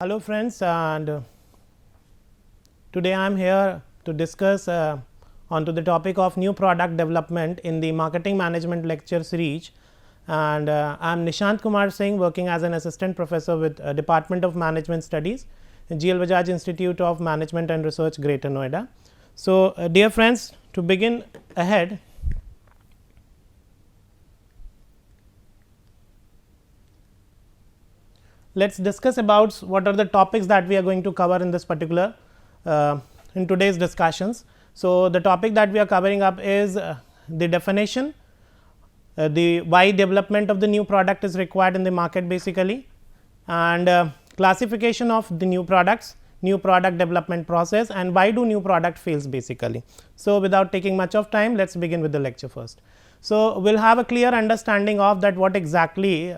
Hello friends, and today I am here to discuss onto the topic of new product development in the marketing management lecture series, and I am Nishant Kumar Singh, working as an assistant professor with Department of Management Studies in GL Bajaj Institute of Management and Research, Greater Noida. So dear friends, to begin ahead, let us discuss about what are the topics that we are going to cover in this particular in today's discussions. So, the topic that we are covering up is the definition, the why development of the new product is required in the market basically, and classification of the new products, new product development process, and why do new product fails basically. So, without taking much of time, let us begin with the lecture first. So, we will have a clear understanding of that what exactly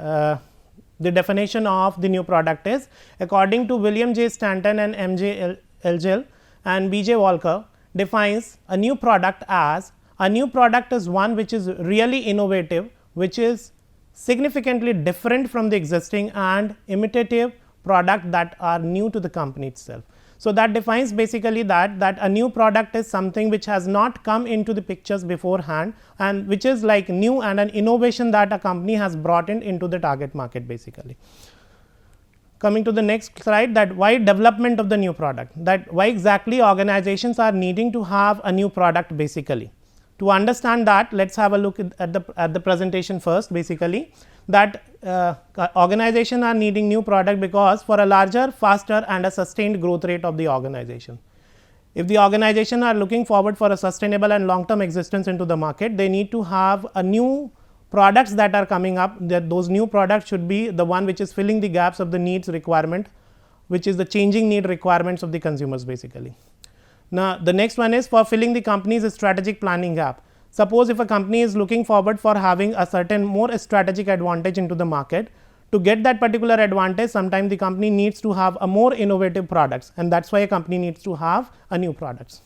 the definition of the new product is. According to William J. Stanton and M. J. Elgel and B. J. Walker, defines a new product as a new product is one which is really innovative, which is significantly different from the existing and imitative product that are new to the company itself. So, that defines basically that a new product is something which has not come into the pictures beforehand and which is like new and an innovation that a company has brought into the target market basically. Coming to the next slide, that why development of the new product, that why exactly organizations are needing to have a new product basically. To understand that, let us have a look at the presentation first basically, that organization are needing new product because for a larger, faster and a sustained growth rate of the organization. If the organization are looking forward for a sustainable and long term existence into the market, they need to have a new products that are coming up, that those new products should be the one which is filling the gaps of the needs requirement, which is the changing need requirements of the consumers basically. Now, the next one is for filling the company's strategic planning gap. Suppose if a company is looking forward for having a certain more strategic advantage into the market, to get that particular advantage, sometimes the company needs to have a more innovative products, and that is why a company needs to have a new products.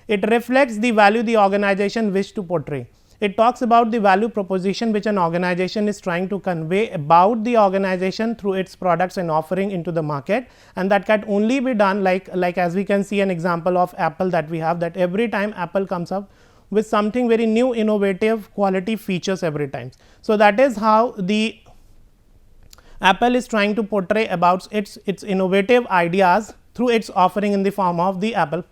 It reflects the value the organization wish to portray. It talks about the value proposition which an organization is trying to convey about the organization through its products and offering into the market, and that can only be done like as we can see an example of Apple that we have, that every time Apple comes up with something very new, innovative quality features every time. So, that is how the Apple is trying to portray about its innovative ideas through its offering in the form of the Apple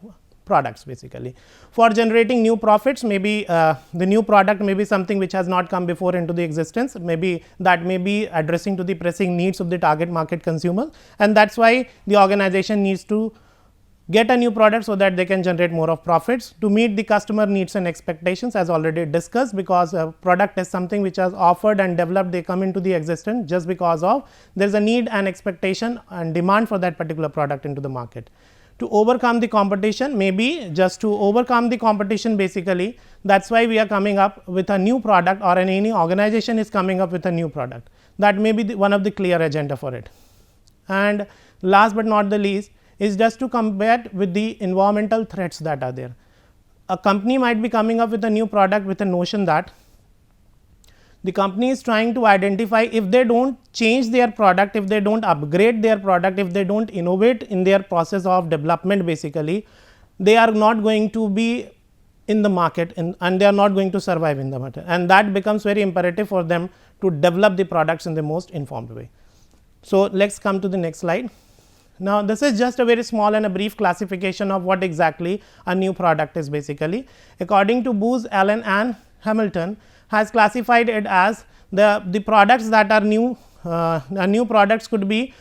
products basically. For generating new profits, maybe the new product may be something which has not come before into the existence, maybe that may be addressing to the pressing needs of the target market consumer, and that is why the organization needs to get a new product so that they can generate more of profits to meet the customer needs and expectations as already discussed, because a product is something which has offered and developed, they come into the existence just because of there is a need and expectation and demand for that particular product into the market. To overcome the competition, maybe just to overcome the competition basically, that is why we are coming up with a new product, or any organization is coming up with a new product. That may be one of the clear agenda for it. And last but not the least is just to combat with the environmental threats that are there. A company might be coming up with a new product with a notion that the company is trying to identify if they do not change their product, if they do not upgrade their product, if they do not innovate in their process of development basically, they are not going to be in the market and they are not going to survive in the market, and that becomes very imperative for them to develop the products in the most informed way. So, let us come to the next slide. Now, this is just a very small and a brief classification of what exactly a new product is basically. According to Booz, Allen and Hamilton has classified it as the products that are new, new products could be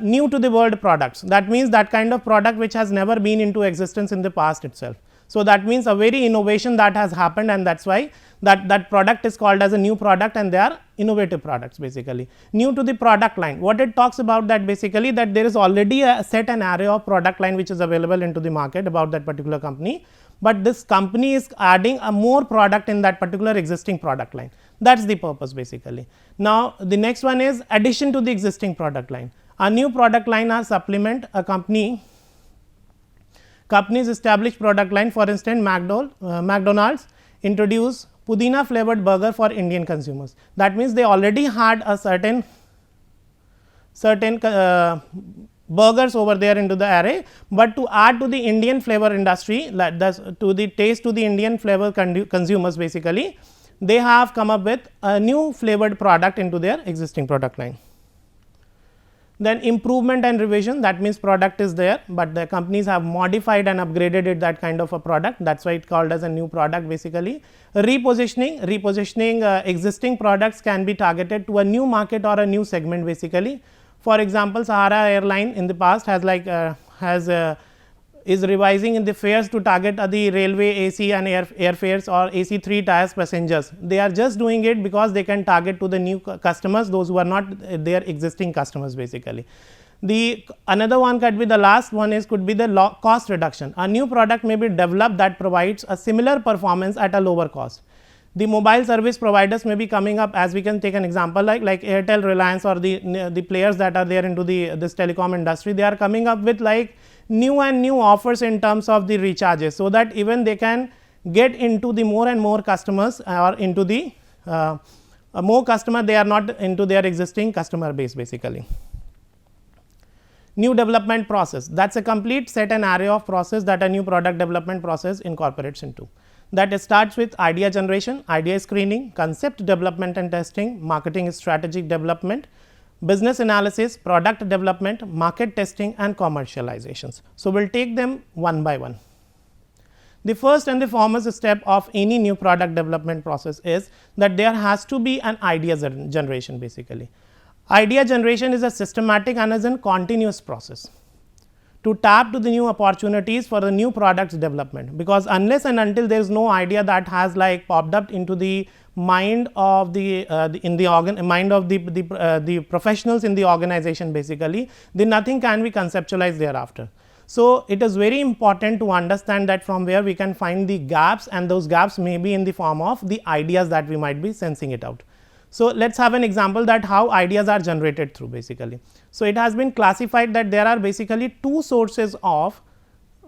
new to the world products. That means that kind of product which has never been into existence in the past itself. So, that means a very innovation that has happened, and that is why that product is called as a new product, and they are innovative products basically. New to the product line, what it talks about that basically, that there is already a set an array of product line which is available into the market about that particular company, but this company is adding a more product in that particular existing product line. That is the purpose basically. Now, the next one is addition to the existing product line. A new product line or supplement a company's established product line. For instance, McDonald's introduced Pudina flavored burger for Indian consumers. That means they already had a certain burgers over there into the array, but to add to the Indian flavor industry, to the taste to the Indian flavor consumers basically, they have come up with a new flavored product into their existing product line. Then improvement and revision, that means product is there, but the companies have modified and upgraded it, that kind of a product, that is why it called as a new product basically. Repositioning existing products can be targeted to a new market or a new segment basically. For example, Sahara Airline in the past has is revising in the fares to target the railway AC and airfares or AC 3 tiers passengers. They are just doing it because they can target to the new customers, those who are not their existing customers basically. The another one could be, the last one is could be the cost reduction. A new product may be developed that provides a similar performance at a lower cost. The mobile service providers may be coming up, as we can take an example like Airtel, Reliance, or the players that are there into this telecom industry. They are coming up with like new offers in terms of the recharges, so that even they can get into the more and more customers or into the more customer, they are not into their existing customer base basically. New development process, that is a complete set and array of process that a new product development process incorporates into. That starts with idea generation, idea screening, concept development and testing, marketing strategic development, business analysis, product development, market testing, and commercializations. So, we will take them one by one. The first and the foremost step of any new product development process is that there has to be an idea generation basically. Idea generation is a systematic and is a continuous process to tap to the new opportunities for the new products development, because unless and until there is no idea that has like popped up into the mind of the professionals in the organization basically, then nothing can be conceptualized thereafter. So, it is very important to understand that from where we can find the gaps, and those gaps may be in the form of the ideas that we might be sensing it out. So, let us have an example that how ideas are generated through basically. So, it has been classified that there are basically two sources of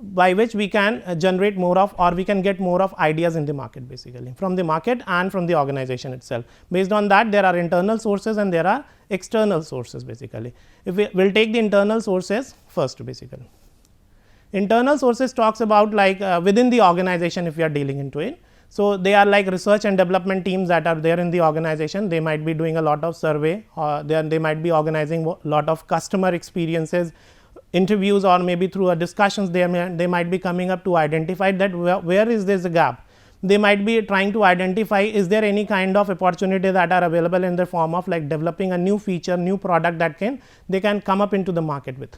by which we can generate more of, or we can get more of ideas in the market basically, from the market and from the organization itself. Based on that, there are internal sources and there are external sources basically. If we will take the internal sources first basically. Internal sources talks about like within the organization, if we are dealing into it. So, they are like research and development teams that are there in the organization. They might be doing a lot of survey, or they might be organizing a lot of customer experiences, interviews, or maybe through a discussions they might be coming up to identify that where is this gap. They might be trying to identify, is there any kind of opportunity that are available in the form of like developing a new feature, new product that they can come up into the market with.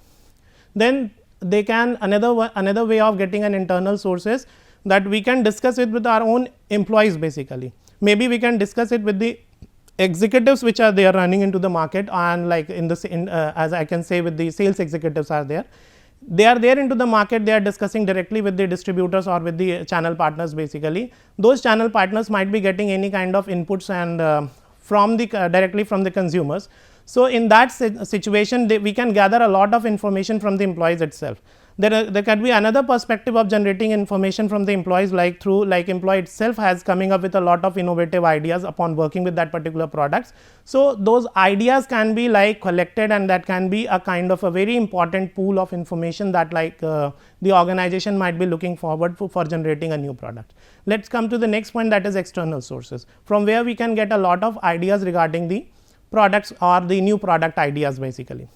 Then they can another way of getting an internal sources, that we can discuss it with our own employees basically. Maybe we can discuss it with the executives which are there running into the market, and like as I can say with the sales executives are there. They are there into the market, they are discussing directly with the distributors or with the channel partners basically. Those channel partners might be getting any kind of inputs and from the directly from the consumers. So, in that situation we can gather a lot of information from the employees itself. There can be another perspective of generating information from the employees, like through like employee itself has coming up with a lot of innovative ideas upon working with that particular products. So, those ideas can be like collected, and that can be a kind of a very important pool of information that like the organization might be looking forward for generating a new product. Let us come to the next point, that is external sources, from where we can get a lot of ideas regarding the products or the new product ideas basically.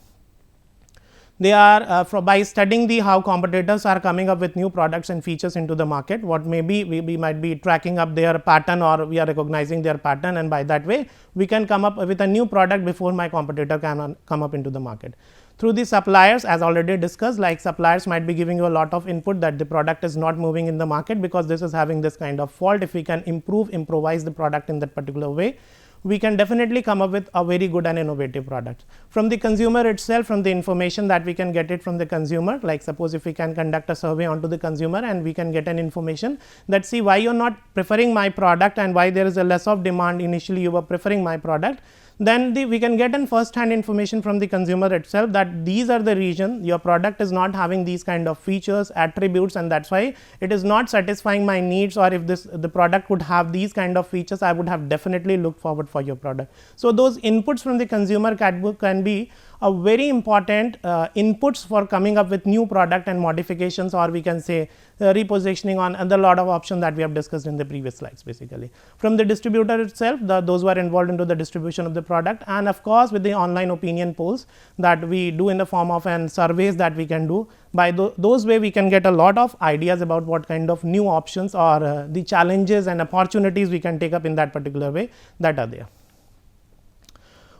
They are by studying the how competitors are coming up with new products and features into the market, what may be we might be tracking up their pattern, or we are recognizing their pattern, and by that way we can come up with a new product before my competitor can come up into the market. Through the suppliers, as already discussed, like suppliers might be giving you a lot of input that the product is not moving in the market because this is having this kind of fault. If we can improvise the product in that particular way, we can definitely come up with a very good and innovative product. From the consumer itself, from the information that we can get it from the consumer, like suppose if we can conduct a survey onto the consumer and we can get an information that see why you are not preferring my product and why there is a less of demand, initially you were preferring my product, then we can get an first hand information from the consumer itself that these are the region your product is not having these kind of features, attributes, and that is why it is not satisfying my needs, or if the product would have these kind of features, I would have definitely looked forward for your product. So, those inputs from the consumer can be a very important inputs for coming up with new product and modifications, or we can say repositioning on and a lot of options that we have discussed in the previous slides. Basically, from the distributor itself, those who are involved into the distribution of the product, and of course with the online opinion polls that we do in the form of an surveys that we can do. By those way we can get a lot of ideas about what kind of new options or the challenges and opportunities we can take up in that particular way that are there.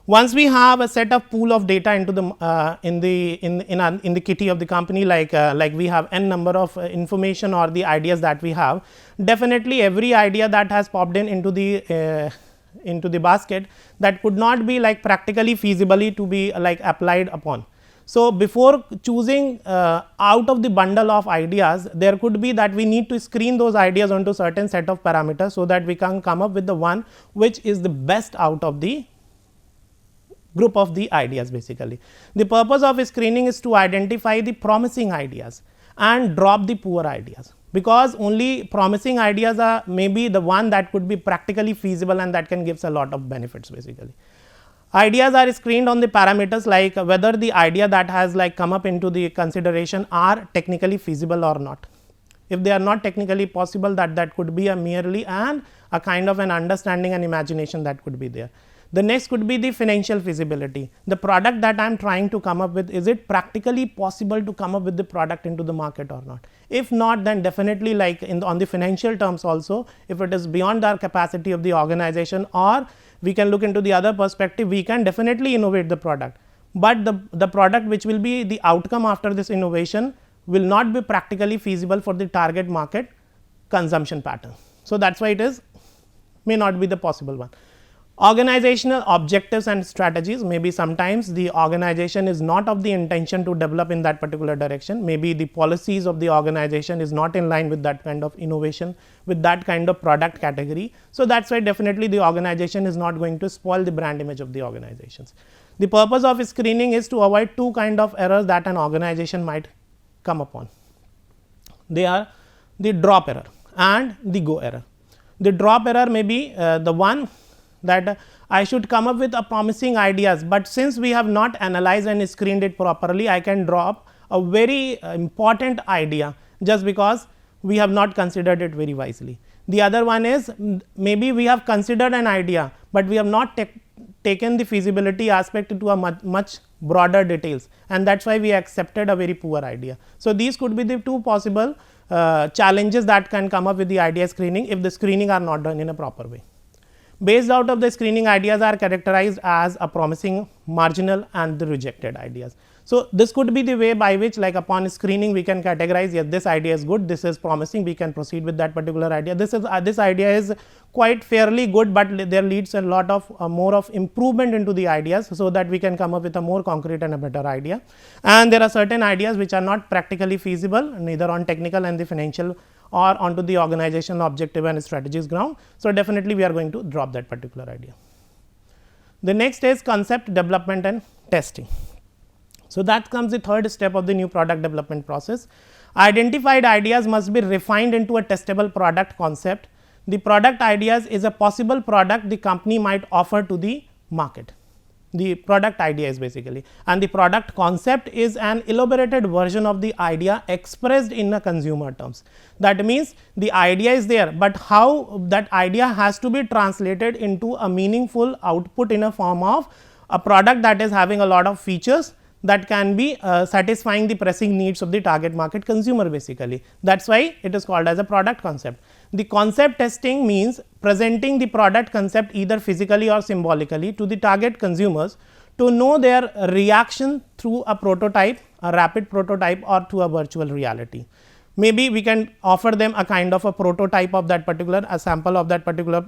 Once we have a set of pool of data into the in the kitty of the company, like we have n number of information or the ideas that we have, definitely every idea that has popped into the basket that could not be like practically feasibly to be like applied upon. So, before choosing out of the bundle of ideas, there could be that we need to screen those ideas onto certain set of parameters, so that we can come up with the one which is the best out of the group of the ideas. Basically, the purpose of screening is to identify the promising ideas and drop the poor ideas, because only promising ideas are maybe the one that could be practically feasible and that can gives a lot of benefits. Basically, ideas are screened on the parameters like whether the idea that has like come up into the consideration are technically feasible or not. If they are not technically possible, that could be a merely and a kind of an understanding and imagination that could be there. The next could be the financial feasibility. The product that I am trying to come up with, is it practically possible to come up with the product into the market or not? If not, then definitely like on the financial terms also, if it is beyond our capacity of the organization, or we can look into the other perspective, we can definitely innovate the product, but the product which will be the outcome after this innovation will not be practically feasible for the target market consumption pattern. So, that is why it is may not be the possible one. Organizational objectives and strategies, maybe sometimes the organization is not of the intention to develop in that particular direction, maybe the policies of the organization is not in line with that kind of innovation, with that kind of product category. So, that is why definitely the organization is not going to spoil the brand image of the organizations. The purpose of screening is to avoid two kind of errors that an organization might come upon. They are the drop error and the go error. The drop error may be the one that I should come up with a promising ideas, but since we have not analyzed and screened it properly, I can drop a very important idea just because we have not considered it very wisely. The other one is maybe we have considered an idea, but we have not taken the feasibility aspect into a much broader details, and that is why we accepted a very poor idea. So, these could be the two possible challenges that can come up with the idea screening if the screening are not done in a proper way. Based out of the screening, ideas are characterized as a promising, marginal, and the rejected ideas. So, this could be the way by which like upon screening we can categorize, yes, this idea is good, this is promising, we can proceed with that particular idea. This idea is quite fairly good, but there leads a lot of more of improvement into the ideas, so that we can come up with a more concrete and a better idea. And there are certain ideas which are not practically feasible, neither on technical and the financial or onto the organizational objective and strategies ground. So, definitely we are going to drop that particular idea. The next is concept development and testing. So, that comes the third step of the new product development process. Identified ideas must be refined into a testable product concept. The product ideas is a possible product the company might offer to the market. The product idea is basically, and the product concept is an elaborated version of the idea expressed in a consumer terms. That means, the idea is there, but how that idea has to be translated into a meaningful output in a form of a product that is having a lot of features that can be satisfying the pressing needs of the target market consumer basically. That is why it is called as a product concept. The concept testing means presenting the product concept either physically or symbolically to the target consumers to know their reaction through a prototype, a rapid prototype, or to a virtual reality. Maybe we can offer them a kind of a prototype of that particular, a sample of that particular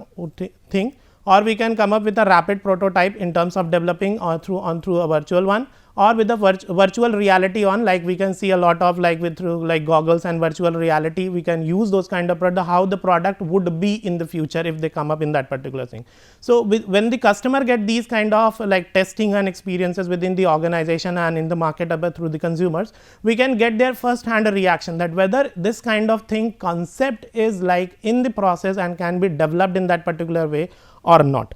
thing, or we can come up with a rapid prototype in terms of developing or through a virtual one, or with the virtual reality on, like we can see a lot of like with through like goggles and virtual reality, we can use those kind of product, how the product would be in the future if they come up in that particular thing. So, when the customer get these kind of like testing and experiences within the organization and in the market through the consumers, we can get their first hand reaction that whether this kind of thing concept is like in the process and can be developed in that particular way or not.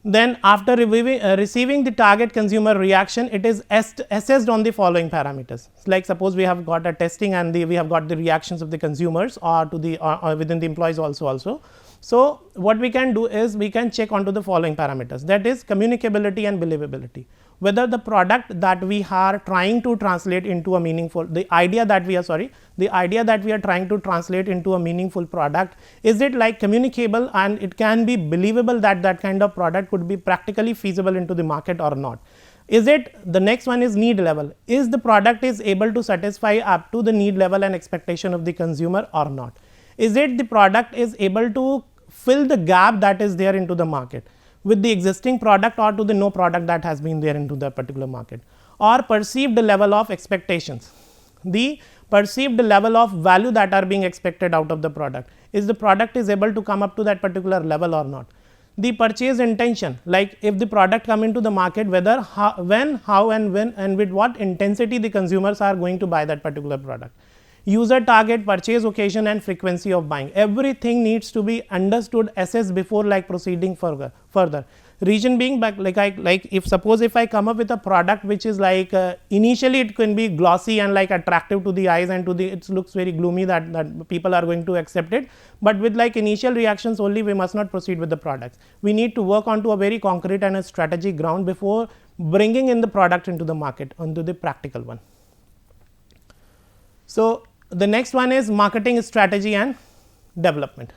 Then after receiving the target consumer reaction, it is assessed on the following parameters. Like suppose we have got a testing and we have got the reactions of the consumers or to the or within the employees also. So, what we can do is we can check onto the following parameters, that is communicability and believability. Whether the product that we are trying to translate into a meaningful, the idea that we are trying to translate into a meaningful product, is it like communicable and it can be believable that that kind of product could be practically feasible into the market or not. Is it, the next one is need level, is the product is able to satisfy up to the need level and expectation of the consumer or not. Is it the product is able to fill the gap that is there into the market with the existing product or to the no product that has been there into that particular market, or perceived level of expectations, the perceived level of value that are being expected out of the product, is the product is able to come up to that particular level or not. The purchase intention, like if the product come into the market, whether when, how and when and with what intensity the consumers are going to buy that particular product. User target, purchase occasion and frequency of buying, everything needs to be understood, assessed before like proceeding further. Reason being, like if suppose if I come up with a product which is like initially it can be glossy and like attractive to the eyes and to the, it looks very gloomy that people are going to accept it, but with like initial reactions only, we must not proceed with the products. We need to work onto a very concrete and a strategic ground before bringing in the product into the market onto the practical one. So, the next one is marketing strategy and development.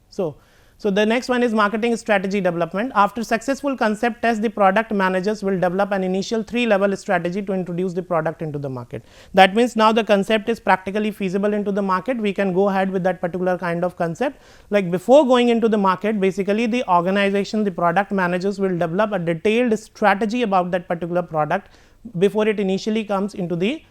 So the next one is marketing strategy development. After successful concept test, the product managers will develop an initial 3-level strategy to introduce the product into the market. That means now the concept is practically feasible into the market, we can go ahead with that particular kind of concept. Like before going into the market, basically the organization, the product managers will develop a detailed strategy about that particular product before it initially comes into the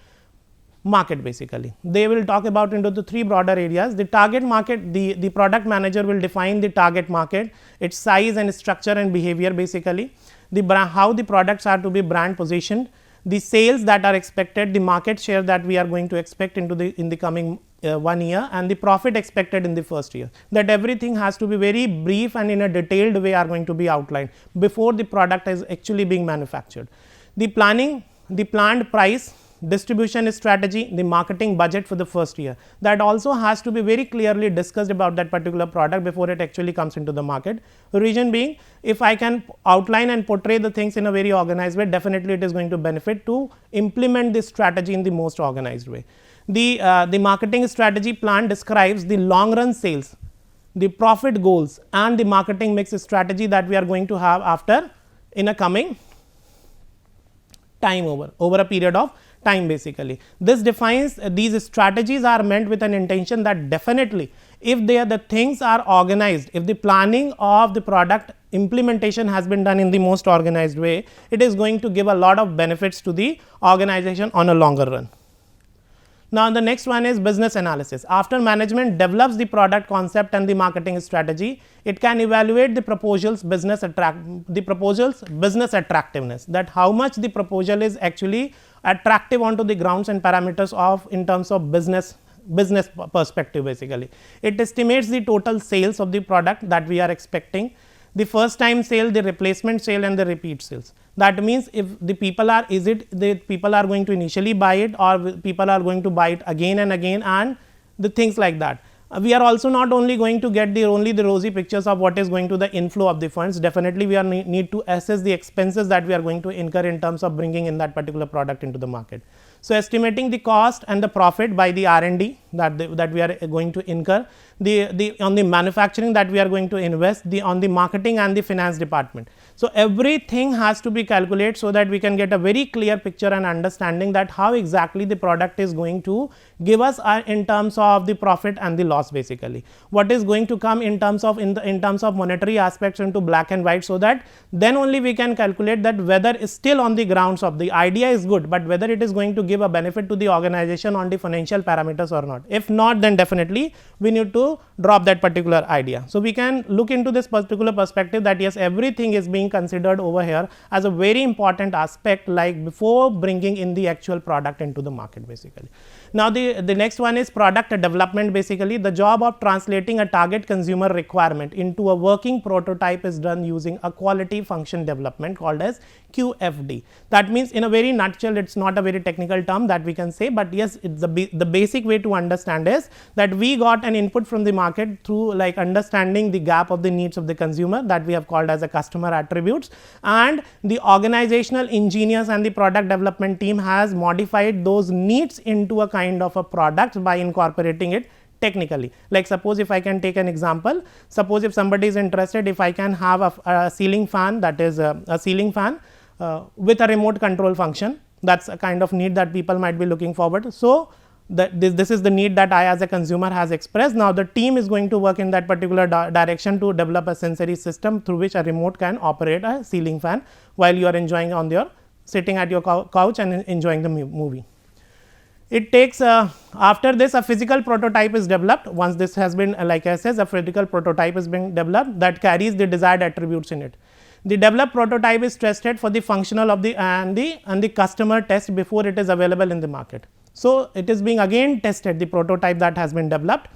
market. Basically they will talk about into the 3 broader areas. The target market, the product manager will define the target market, its size and structure and behavior, basically how the products are to be brand positioned, the sales that are expected, the market share that we are going to expect into the in the coming 1 year, and the profit expected in the first year. That everything has to be very brief and in a detailed way are going to be outlined before the product is actually being manufactured. The planning, the planned price, distribution strategy, the marketing budget for the first year, that also has to be very clearly discussed about that particular product before it actually comes into the market. Reason being, if I can outline and portray the things in a very organized way, definitely it is going to benefit to implement this strategy in the most organized way. The marketing strategy plan describes the long run sales, the profit goals and the marketing mix strategy that we are going to have after in a coming time over a period of time. Basically this defines these strategies are meant with an intention that definitely if the things are organized, if the planning of the product implementation has been done in the most organized way, it is going to give a lot of benefits to the organization on a longer run. Now, the next one is business analysis. After management develops the product concept and the marketing strategy, it can evaluate the proposal's business attractiveness, that how much the proposal is actually attractive onto the grounds and parameters of in terms of business perspective. Basically it estimates the total sales of the product that we are expecting, the first time sale, the replacement sale and the repeat sales. That means if the people are, is it the people are going to initially buy it or people are going to buy it again and again and the things like that. We are also not only going to get only the rosy pictures of what is going to the inflow of the funds. Definitely we are need to assess the expenses that we are going to incur in terms of bringing in that particular product into the market. So, estimating the cost and the profit by the R&D that we are going to incur, on the manufacturing that we are going to invest, on the marketing and the finance department. So, everything has to be calculated so that we can get a very clear picture and understanding that how exactly the product is going to give us in terms of the profit and the loss basically. What is going to come in terms of in terms of monetary aspects into black and white, so that then only we can calculate that whether is still on the grounds of the idea is good, but whether it is going to give a benefit to the organization on the financial parameters or not. If not, then definitely we need to drop that particular idea. So we can look into this particular perspective that yes, everything is being considered over here as a very important aspect, like before bringing in the actual product into the market basically. Now the next one is product development. Basically the job of translating a target consumer requirement into a working prototype is done using a quality function development called as QFD. That means in a very nutshell, it's not a very technical term that we can say, but yes, it's the basic way to understand is that we got an input from the market through like understanding the gap of the needs of the consumer, that we have called as a customer attributes, and the organizational engineers and the product development team has modified those needs into a kind of a product by incorporating it technically. Like suppose if I can take an example, suppose if somebody is interested, if I can have a ceiling fan, that is a ceiling fan with a remote control function, that's a kind of need that people might be looking forward. So this is the need that I as a consumer has expressed. Now the team is going to work in that particular direction to develop a sensory system through which a remote can operate a ceiling fan while you are enjoying on your sitting at your couch and enjoying the movie. It takes after this a physical prototype is developed. Once this has been like I said, a physical prototype is being developed that carries the desired attributes in it. The developed prototype is tested for the functional of the and the customer test before it is available in the market. So it is being again tested, the prototype that has been developed.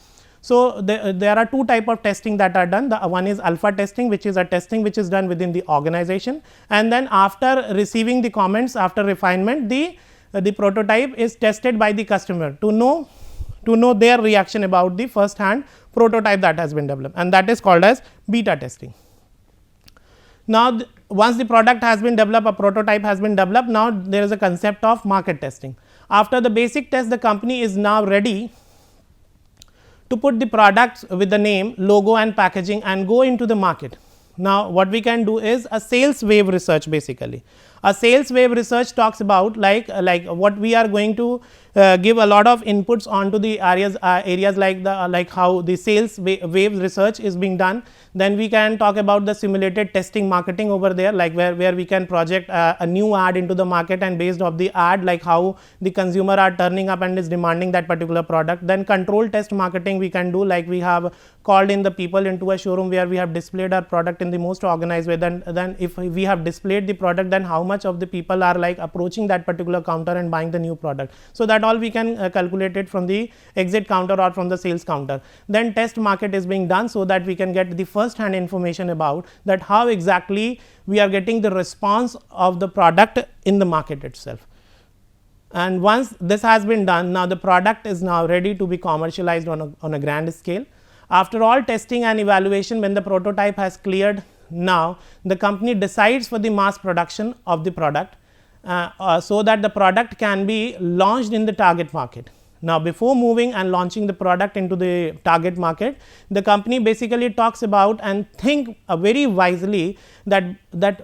So there are two type of testing that are done. The one is alpha testing, which is a testing which is done within the organization, and then after receiving the comments, after refinement, the prototype is tested by the customer to know their reaction about the first hand prototype that has been developed, and that is called as beta testing. Now once the product has been developed, a prototype has been developed, now there is a concept of market testing. After the basic test, the company is now ready to put the products with the name, logo and packaging and go into the market. Now what we can do is a sales wave research basically. A sales wave research talks about like what we are going to give a lot of inputs onto the areas like how the sales wave research is being done. Then we can talk about the simulated testing marketing over there, like where we can project a new ad into the market, and based off the ad, like how the consumer are turning up and is demanding that particular product. Then control test marketing we can do, like we have called in the people into a showroom where we have displayed our product in the most organized way. Then if we have displayed the product, then how much of the people are like approaching that particular counter and buying the new product. So that all we can calculate it from the exit counter or from the sales counter. Then test market is being done so that we can get the first hand information about that how exactly we are getting the response of the product in the market itself. And once this has been done, now the product is now ready to be commercialized on a grand scale. After all testing and evaluation, when the prototype has cleared, now the company decides for the mass production of the product so that the product can be launched in the target market. Now before moving and launching the product into the target market, the company basically talks about and think very wisely that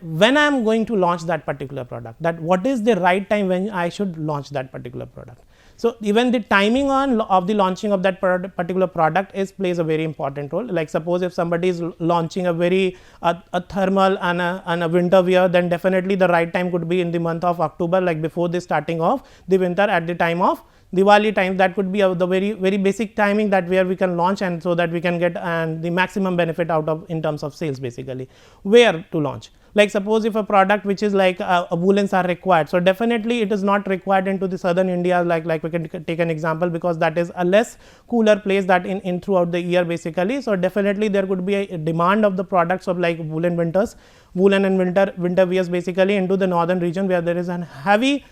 when I am going to launch that particular product, that what is the right time when I should launch that particular product. So even the timing of the launching of that particular product plays a very important role. Like suppose if somebody is launching a very a thermal and a winter wear, then definitely the right time could be in the month of October, like before the starting of the winter, at the time of Diwali time. That could be the very basic timing that where we can launch, and so that we can get the maximum benefit out of in terms of sales basically. Where to launch? Like suppose if a product which is like woolens are required, so definitely it is not required into the southern India, like we can take an example, because that is a less cooler place that in throughout the year basically. So definitely there could be a demand of the products of like woolen and winter wears basically into the northern region, where there is a heavy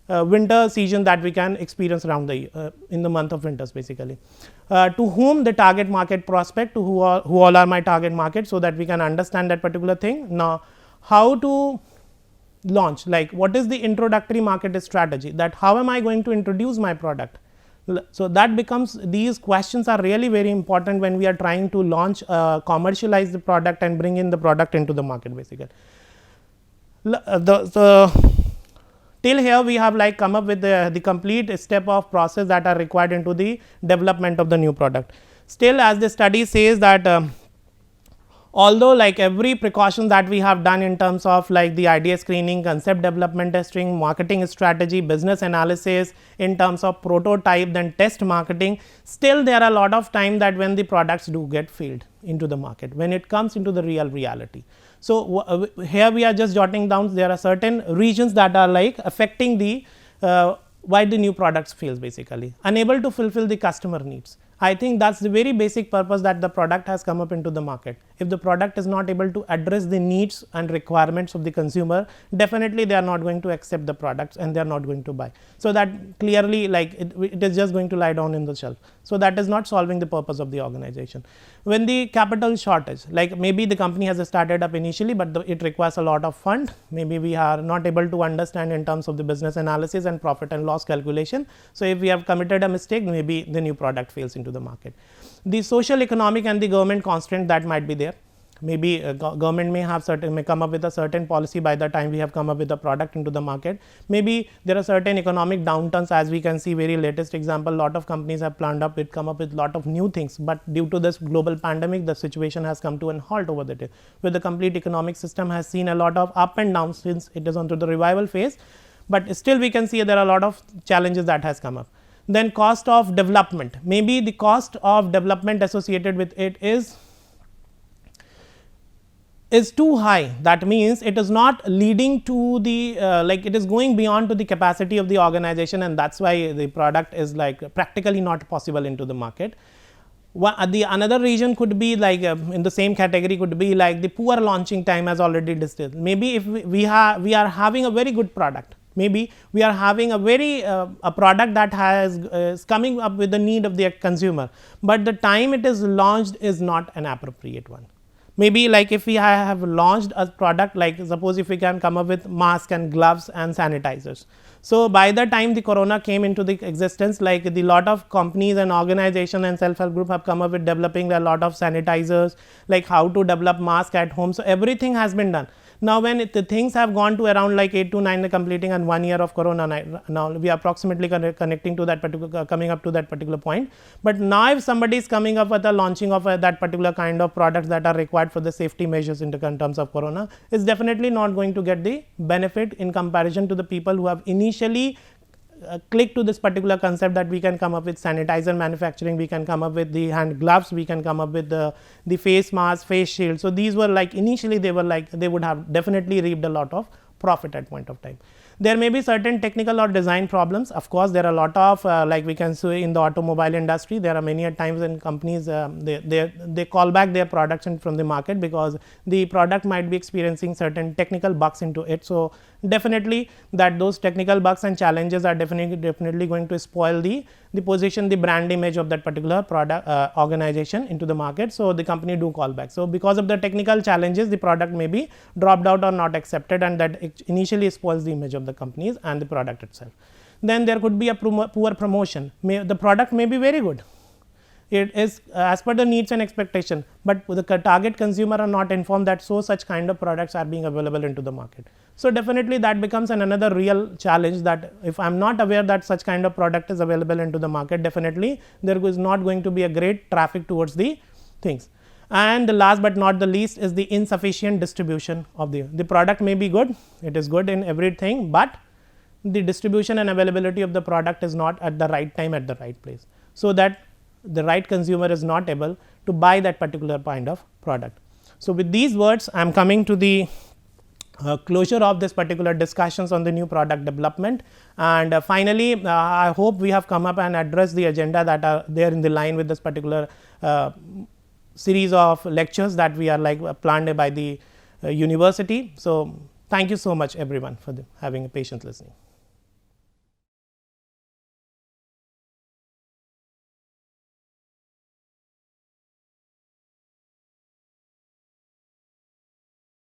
winter season that we can experience around the in the month of winters basically. To whom the target market prospect, to who all are my target market, so that we can understand that particular thing. Now how to launch, like what is the introductory market strategy, that how am I going to introduce my product. So that becomes, these questions are really very important when we are trying to launch commercialize the product and bring in the product into the market basically. The till here we have like come up with the complete step of process that are required into the development of the new product. Still, as the study says that although like every precaution that we have done in terms of like the idea screening, concept development testing, marketing strategy, business analysis, in terms of prototype, then test marketing, still there are a lot of time that when the products do get failed into the market, when it comes into the real reality. So here we are just jotting down, there are certain regions that are like affecting the why the new products fails, basically unable to fulfill the customer needs. I think that is the very basic purpose that the product has come up into the market. If the product is not able to address the needs and requirements of the consumer, definitely they are not going to accept the products and they are not going to buy. So that clearly like it is just going to lie down in the shelf. So that is not solving the purpose of the organization. When the capital shortage, like maybe the company has started up initially, but it requires a lot of fund, maybe we are not able to understand in terms of the business analysis and profit and loss calculation. So if we have committed a mistake, maybe the new product fails into the market. The social, economic and the government constraint that might be there. Maybe government may come up with a certain policy by the time we have come up with the product into the market. Maybe there are certain economic downturns, as we can see very latest example, lot of companies have planned up with come up with lot of new things, but due to this global pandemic the situation has come to an halt over the day, where the complete economic system has seen a lot of up and down since it is onto the revival phase, but still we can see there are a lot of challenges that has come up. Then cost of development, maybe the cost of development associated with it is too high. That means it is not leading to the like it is going beyond to the capacity of the organization, and that is why the product is like practically not possible into the market. The another reason could be like in the same category could be like the poor launching time, as already discussed. Maybe if we are having a very good product, maybe we are having a very a product that is coming up with the need of the consumer, but the time it is launched is not an appropriate one. Maybe like if we have launched a product, like suppose if we can come up with mask and gloves and sanitizers. So by the time the corona came into the existence, like the lot of companies and organization and self-help group have come up with developing a lot of sanitizers, like how to develop mask at home. So everything has been done. Now when the things have gone to around like 8 to 9 completing and 1 year of corona, now we are approximately connecting to that particular coming up to that particular point. But now if somebody is coming up with the launching of that particular kind of products that are required for the safety measures in terms of corona, is definitely not going to get the benefit in comparison to the people who have initially click to this particular concept that we can come up with sanitizer manufacturing, we can come up with the hand gloves, we can come up with the face mask, face shield. So these were like initially they were like they would have definitely reaped a lot of profit at point of time. There may be certain technical or design problems. Of course, there are a lot of like we can say in the automobile industry, there are many times in companies they call back their products from the market because the product might be experiencing certain technical bugs into it. So definitely that those technical bugs and challenges are definitely going to spoil the position, the brand image of that particular product organization into the market. So the company do call back. So because of the technical challenges, the product may be dropped out or not accepted, and that initially spoils the image of the companies and the product itself. Then there could be a poor promotion. The product may be very good, it is as per the needs and expectation, but the target consumer are not informed that such kind of products are being available into the market. So definitely that becomes another real challenge, that if I am not aware that such kind of product is available into the market, definitely there is not going to be a great traffic towards the things. And the last but not the least is the insufficient distribution of the product may be good, it is good in everything, but the distribution and availability of the product is not at the right time at the right place, so that the right consumer is not able to buy that particular kind of product. So with these words I am coming to the closure of this particular discussions on the new product development, and finally I hope we have come up and addressed the agenda that are there in the line with this particular series of lectures that we are like planned by the university. So thank you so much everyone for having a patient listening.